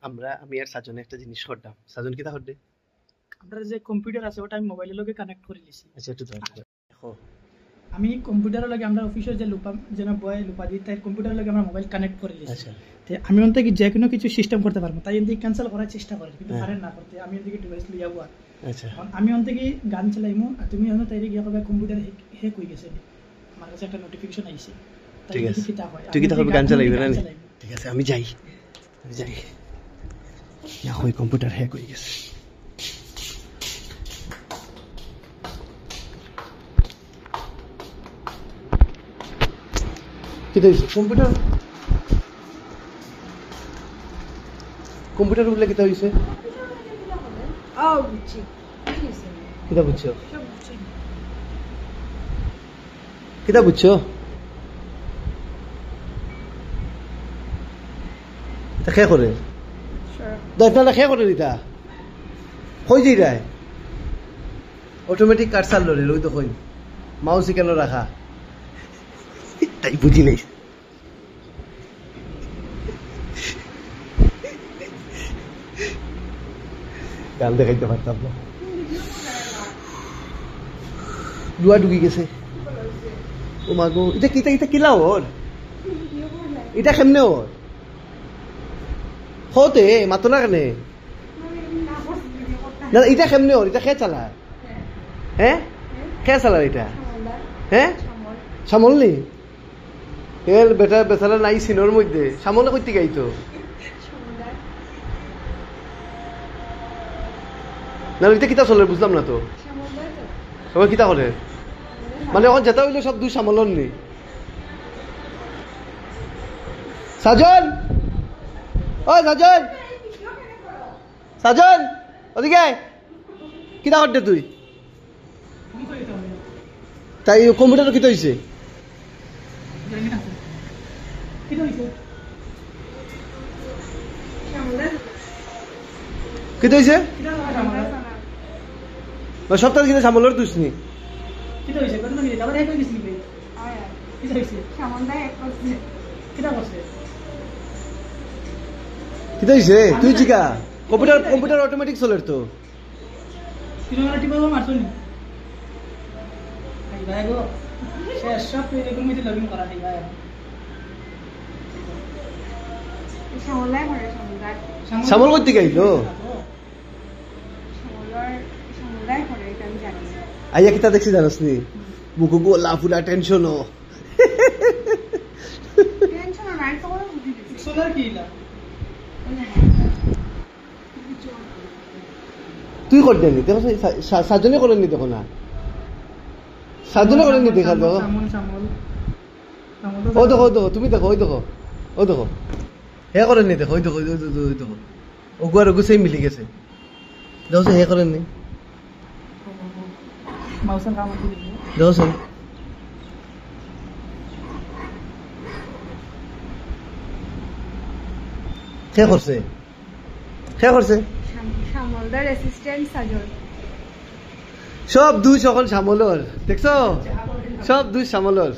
আমি আর সাজনে একটা জিনিস করতাম। সাজন কিতা করবে? আমরা যে কম্পিউটার আছে ওটা আমি মোবাইলের লগে কানেক্ট করে দিছি। আচ্ছা একটু দেখো। আমি কম্পিউটারের লগে আমরা অফিসের যে লুপা যেন বয় লুপা দিই তাই কম্পিউটারের লগে আমরা মোবাইল কানেক্ট করে দিছি। আচ্ছা তে আমি অন্তে কি যে কোনো কিছু সিস্টেম করতে পারবো, তাই এদিকে ক্যান্সেল করার চেষ্টা করি কিন্তু পারেন না করতে। আমি এদিকে ডিভাইস লইয়া যাবো। আচ্ছা আমি অন্তে কি গান চালাইমু আর তুমি অন্য তাইরে গিয়া কবে কম্পিউটার হ্যাক হয়ে গেছে, আমার কাছে একটা নোটিফিকেশন আইছে। ঠিক আছে তুই কি তাহলে গান চালাইবি না? ঠিক আছে আমি যাই না, ওই কম্পিউটার হ্যাক হয়ে গেছে। কিতা হইছে? কম্পিউটার বললে কিতা হইছে? বুঝছি। কিতা বুঝছো? কিতা বুঝছো? এটা খেয়ে করে দশটা খেয়ে করে দিতা কই যাই রায় অটোমেটিক কাটসাল লরে ওই তো কই মাউস কেন রাখা তাই বুঝি নেই। গাল দেখাইতে পারতাম না, ডুয়া ঢুকি গেছে। ও মা গো, এটা কিলা ওর? এটা কেমনে ওর হতে মাতো না কেন? না এটা কেমনে ওর? এটা খেয়ে চালায়? হ্যাঁ খেয়ে চালায় এটা? হ্যাঁ সামল নি এর বেটা বেচারা নাই সিনোর মধ্যে সামলে করতে গাইতো না। এটা কিতা চলে বুঝলাম না তো, সবাই কিতা করে মানে এখন যেটা হইলো সব দুই সামলন নি। সাজন ও সাজন ওদিকে কিতা করতে তুই? তাই কম্পিউটার কিতা হইছে? কিতা হইছে? সপ্তাহ কিনা সামলের তুই নি কিতা হইছে? তুই জিকা কম্পিউটার অটোমেটিক চলের তো সামল করতে গাইলো আইয়া কিতা দেখছি জানাস নি? মুখ গোলা পুরা টেনশন তুই করতেনি দেখো সাজনে করেননি দেখো না সাজনে করেননি দেখা দেখো ও দেখো তুমি দেখো ওই দেখো হে করেননি দেখো ওই দেখো ও গুয়ার গুছাই মিলি গেছে দেখো হে করেননি দেখো কে করছে সামলদার অ্যাসিস্ট্যান্ট সাজন সব দুই সকল সামলর দেখছো সব দুই সামলর